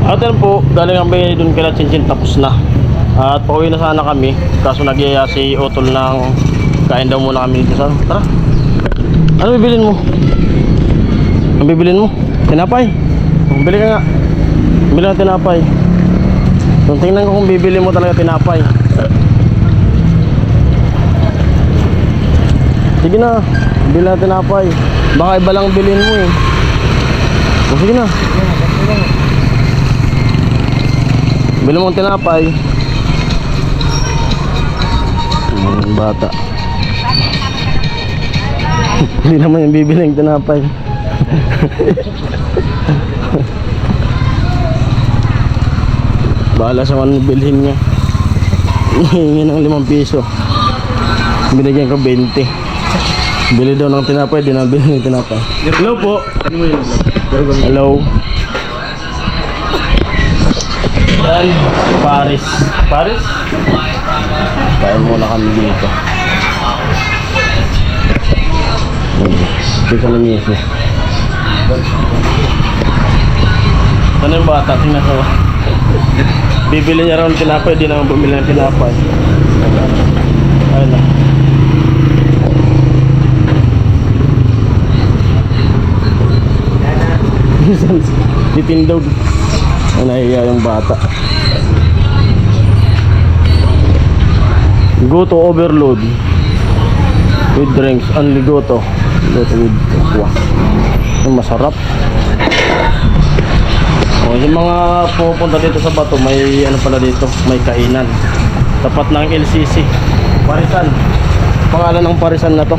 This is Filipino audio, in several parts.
At yan po, galing kami dun kila Chinchin, tapos na. At pauwi na sana kami, kaso nagyaya si Otol ng kain daw muna kami dito sa. Tara. Ano bibilin mo? Ang bibilin mo? Tinapay? Bili ka nga. Bili ng tinapay. Tingnan ko kung bibili mo talaga tinapay. Sige na, bili ng tinapay. Baka iba lang bilhin mo eh. O sige na. Bili mo ng tinapay. Bata. Hindi naman yung bibili ng tinapay. Bahala sa man bilhin niya. Hihingi ng 5 piso. Binigyan ko 20. Bili daw ng tinapay, di na bili ng tinapay. Hello po. Hello. Yan, Paris. Paris? Kain muna kami dito. Dito na niya siya. Ano yung bata? Tingnan ko. Bibili niya raw ng tinapay, di naman bumili ng tinapay. Ayun na. Ditindog. Nahiya yung bata. Goto overload with drinks, only goto. Goto with aqua. Masarap. O, yung mga pupunta dito sa Bato, may ano pala dito, may kainan. Tapat ng LCC. Parisan. Pangalan ng Parisan na to.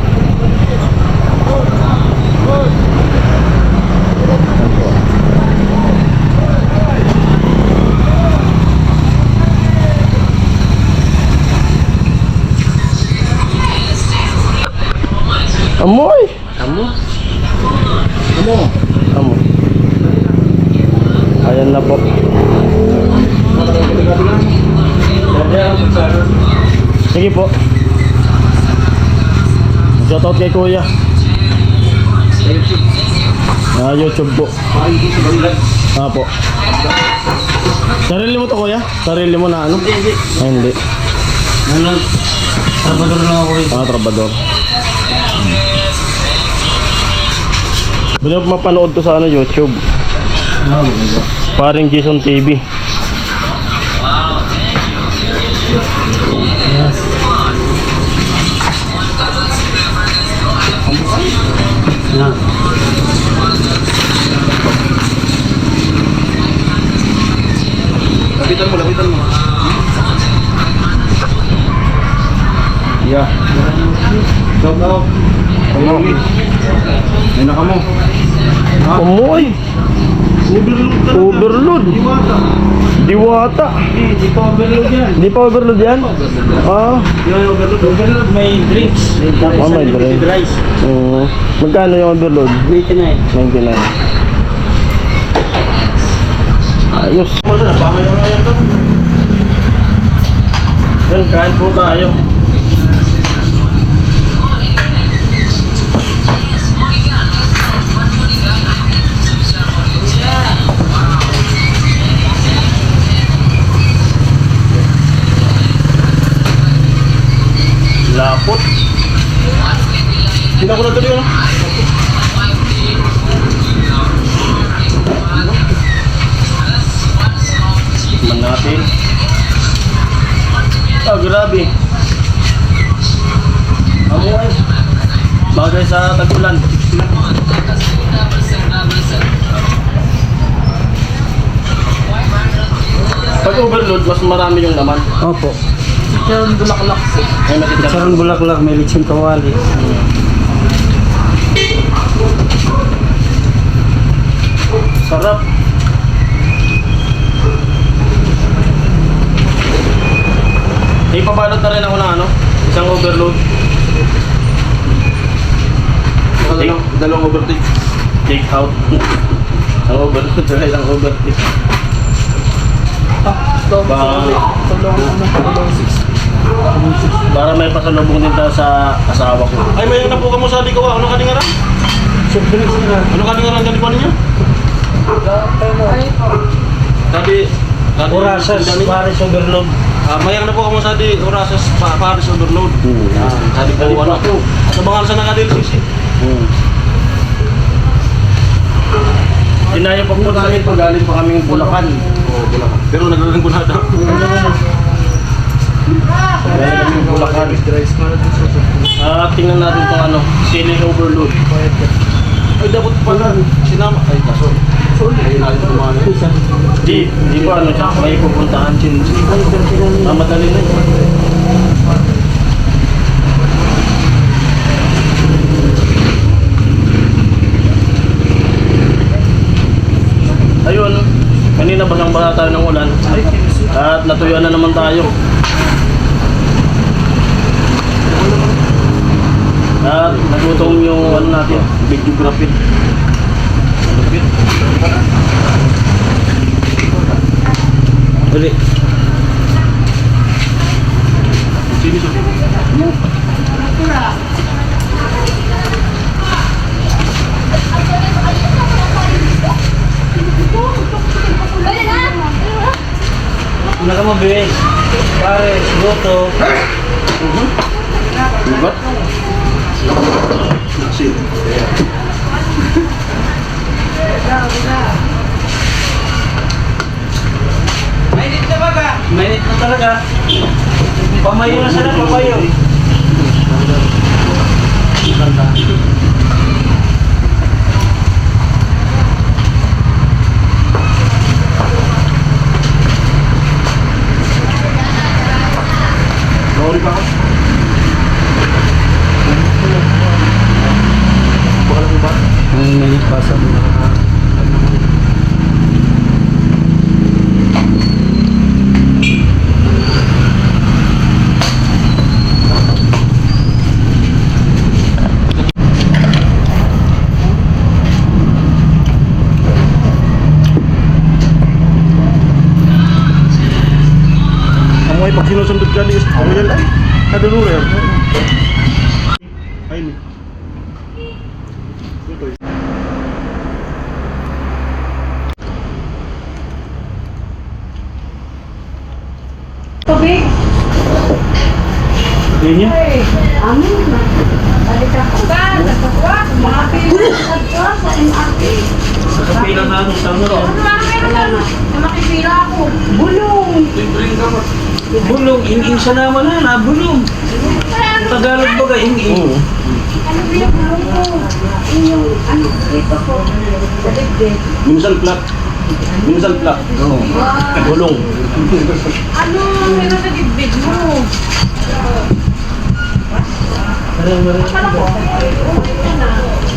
Amoy! Amo? Amo? Amo. Ayan na po. Sige po. Shoutout kay Kuya. YouTube po. Po. Sarili mo to, Kuya? Sarili mo na ano? Hindi. Ay, hindi. Ano? Trabador lang ako rito. Trabador. Bila mapanood to sa ano, YouTube. Paring Jason TV. Yes. Na. Lapitan mo. Yeah. Shout out. Ay naka mo. Amoy. Overload. Diwata. Di pa overload yan. Di pa overload yan? Overload may drinks. May drinks. Rice. Magkano yung overload? 99. 99. Ayos. Yan, kain po tayo. Lapot. Hindi ko na tuloy, no? Tikman natin. Grabe. Amoy. Bagay sa tag-ulan. Pag overload, mas marami yung laman. Opo. Chicharon bulaklak. May Chicharon bulaklak, may lechon kawali. Sarap. Ipabalot na rin ako ng ano, isang overload. Dalawang overtake. Take out. Ang overload na isang overtake. Tulong 6. Para may pasalubong din tayo sa asawa ko. Ay, may na po ka mo sa di ko. Ano ka nga rin? Ano ka nga rin ganito niyo? Tadi Orasas, Paris Overload. mayang na po ka mo sa di Orasas Paris Overload. Tadi po ano po. Sa bangal sa nakadil sisi. Dinaya pa po namin pag galing pa kaming Bulacan. Pero naglalang ko na daw. Galing kaming Bulacan. Tingnan natin itong ano, ceiling overload. Ay, dapat pala sinama. Ay, kaso. Ay, nalit naman. Di ba ano siya, may pupuntahan. Madali na yun. Ayun, kanina basang-basa tayo ng ulan. At natuyuan na naman tayo. At nagutom yung ano natin, videography. Uli. Sini so. Una ka mabilis. Paris, Goto. Diba? Mainit na talaga. Pamayo na sana, pamayo. Sorry pa ka. Ang mainit pa sa mga. Amoy pag sinusundot ka ni Amoy yan ay. Kaduluro yan. Ay, mi. Ito yun. Tubig. Hindi niya. Amin. Balik ako ba? Nagkakwa. Mga pinag sa MRT. Sa kapila na ano sa ano. Ano mga meron na makipila ako. Bulong. Bulong, in sa naman na, nabulong. Tagalog ba ka, in. Oo. Ano ba yung bulong ko? Yung ano dito ko. Sa dibdib. Minsan plak. Minsan plak. Oo. Gulong. Ano meron sa dibdib mo? Akala ko, okay na.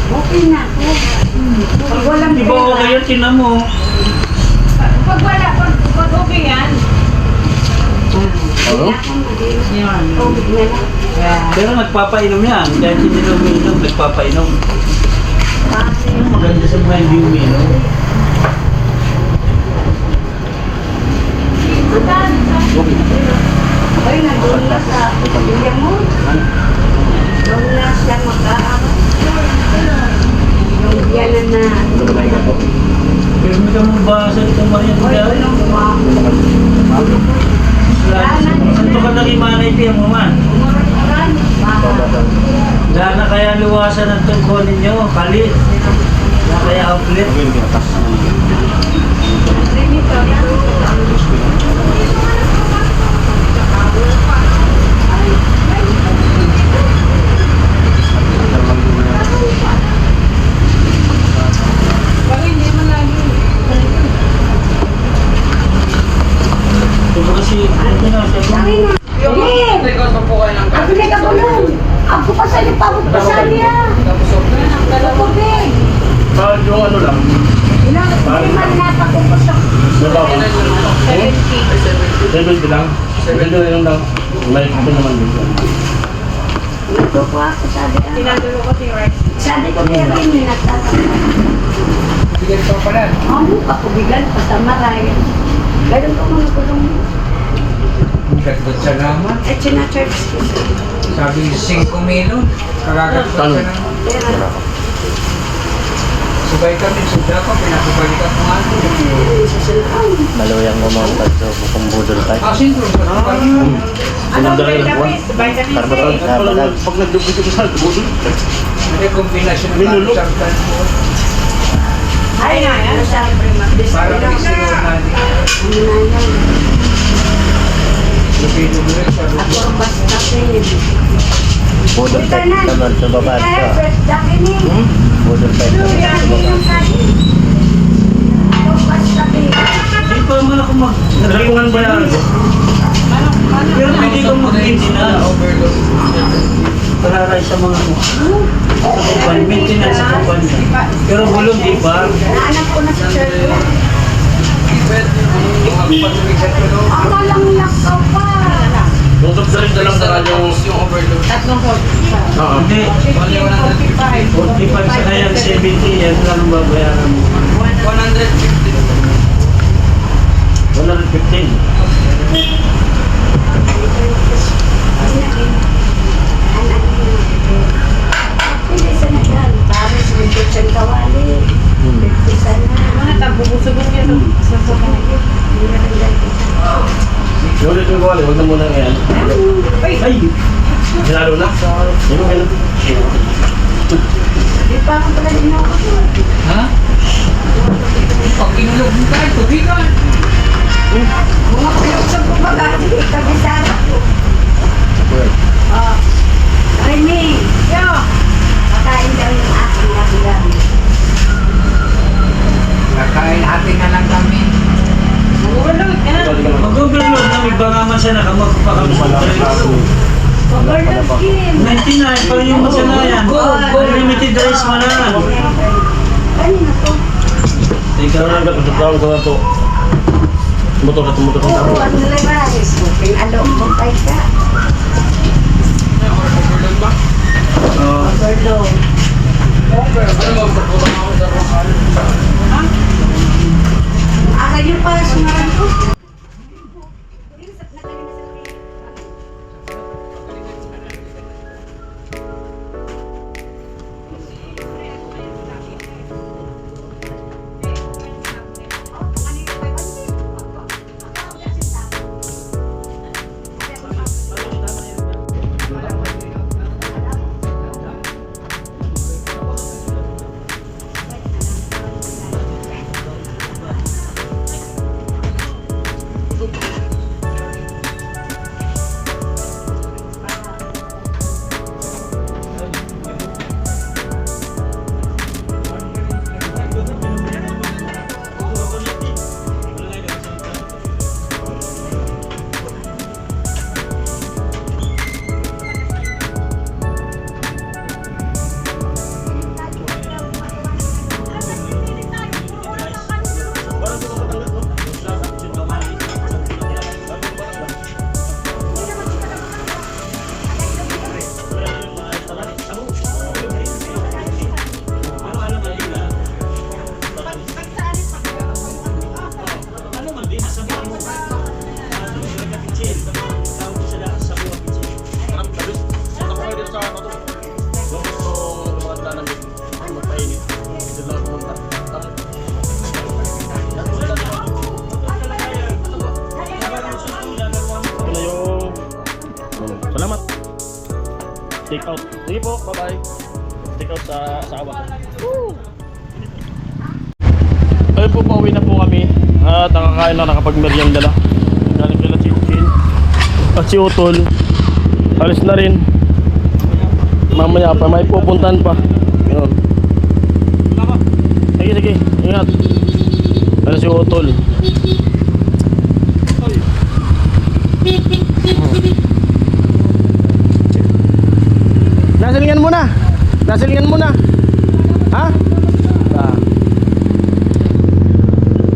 Okay na. Pag walang Di ba okay yan, tinan mo. Pag wala, pag okay yan. Ano? Yan. Tubig na lang. Pero nagpapainom yan. Kahit hindi na umiinom, nagpapainom. Ang maganda sa mga hindi umiinom. Ay, nandun na sa pamilya mo. Doon na siya mag-aaral. Yung biyanan na. Pero may ka mong basa dito Maria Oy, Tudao. anong mga Santo ka na kimanay tiyan mo man. umuran-uran. Dahil na kaya luwasan ang tungkol ninyo, kalit. Na kaya outlet. Pag hindi mo lagi. Ito ba kasi, ito na, Sabi na. Ako na kabulong. Ako pa sa pabot pa sa niya. Tubig. Bakit yung ano lang? Hindi man napakupos ako. Nabago. 70 lang. 70 lang. May ito naman dito. Ito po ako sabi. Tinadulo ko si Rice. Sabi ko kaya rin yung nagtatanong. Ano, kapubigan pa sa maray. Ganun ko mga kulong. Ba't salamat? Eh, china-church ko. Sabi 5 milyon. Kagagat pa Tanong. ka naman. Subay kami, suda ko, pinapabalikan mo nga. Malawang umangkat sa bukong budol tayo. Sintro, sa kami. Sunod dahil lang buwan. Vitamin C. Karbatal. Pag nagdubli ko sa budol. May kombinasyon ng Minulog. sartan mo. Ay, na yan. Parang isiro natin. Lupino mo rin sa Ako ang basta pin. Budol tayo naman sa baba. Daki ni. Budol tayo Luya, yung kani. Ako ang basta pin. Hindi pa naman ako nagrekungan ba yan? Pero pwede kang mag-maintenance. overload. Pararay sa mga sa kumpanya, maintenance sa kumpanya. Pero bulong di ba? Naanak ko na sa church. Akala mo lakaw pa. Yung subscribe na lang sa kanyang... Yung overload. Tatlong Oo. Hindi. 45 sa kaya 70, yan lang ang babayaran mo. 150. 115. Hindi sa nagan. Paris, may siyang kawali. Isa na. Mga tabubusubong yan. Hindi na rin dahil. Yung ulit yung kawali, huwag na muna ngayon. Ay! Sinalo na? Hindi mo ganun. Di pa ako pala din ako. Ha? Pag inulog mo tayo, tubigan. Mga kulog sa bumaga. Kabisara ko. Remy. Yo. Pakain daw yung aking nabilang. Kakain atin na lang kami. Overload ka na. Mag-overload na may bangaman siya na kamagpapakamusunod. Overload skin. 99 pa yung masanayan. Unlimited rice mo na. Kanina to. Ikaw na agad, tutawag ko na ito. Motor na tumutok ng Oo, tao. ano lang ba? Smoking alok mo tayo ka. Overload ba? Overload. Aka yung pa sungaran ko. Salamat. Take out. Sige po, bye-bye. Take out sa asawa ko. Ayun po, pauwi na po kami. At nakakain na, nakapag-merienda na. Galing kila Chinchin. At si Utol. Alis na rin. Mamaya pa, may pupuntahan pa. Ganun. Sige, sige. Ingat. Alis si Utol. Nasalingan muna. Nasalingan muna. Ha? Ah.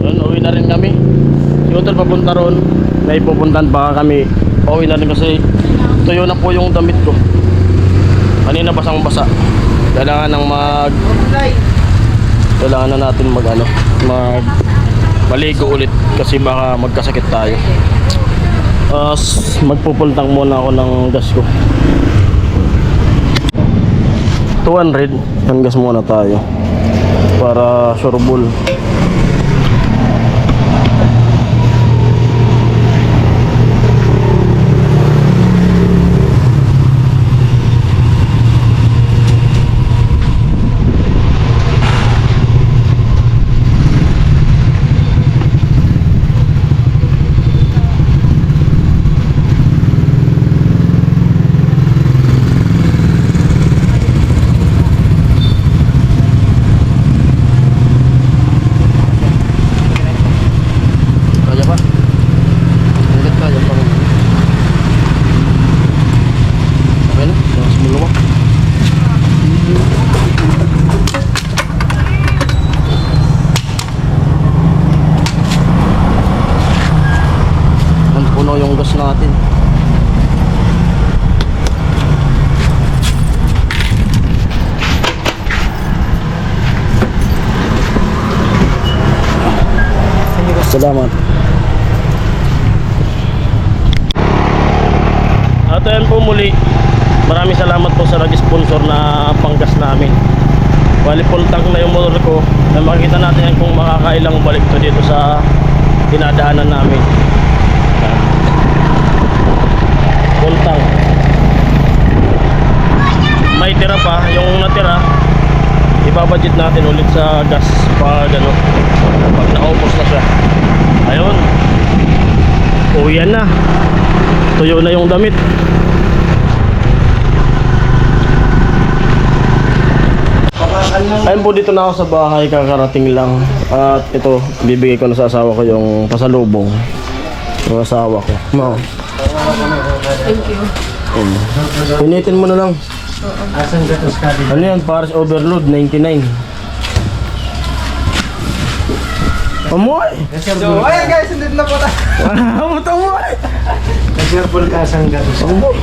Yun, uwi na rin kami. Si Utol papunta ron. May pupuntahan pa kami. Uwi na rin kasi tuyo na po yung damit ko. Kanina basang basa. Kailangan na natin maligo ulit kasi baka magkasakit tayo. Magpupultang muna ako ng gas ko. 200, ang gas muna tayo para sureball. Kaya pa? Hanggat kaya pa. Okay na? Mas muluwak. Puno yung gas natin. Salamat. At ayan po muli. Maraming salamat po sa nag-sponsor na panggas namin. Bali full tank na yung motor ko. Na makikita natin yan kung makakailang balik to dito sa dinadaanan namin. Full tank. May tira pa. Yung natira, ibabudget natin ulit sa gas pag ano, pag naubos na siya. Ayun. Uwian na. Tuyo na yung damit. Ayun po, dito na ako sa bahay, kakarating lang. At ito, bibigay ko na sa asawa ko yung pasalubong. Yung asawa ko. No. Thank you. Pinitin mo na lang. Asan ka to, Scotty? Ano yan? Paris Overload 99. Amoy! So, ayan guys, hindi na po tayo. Amoy! Nag-share ka, asan ka to, Scotty? Amoy!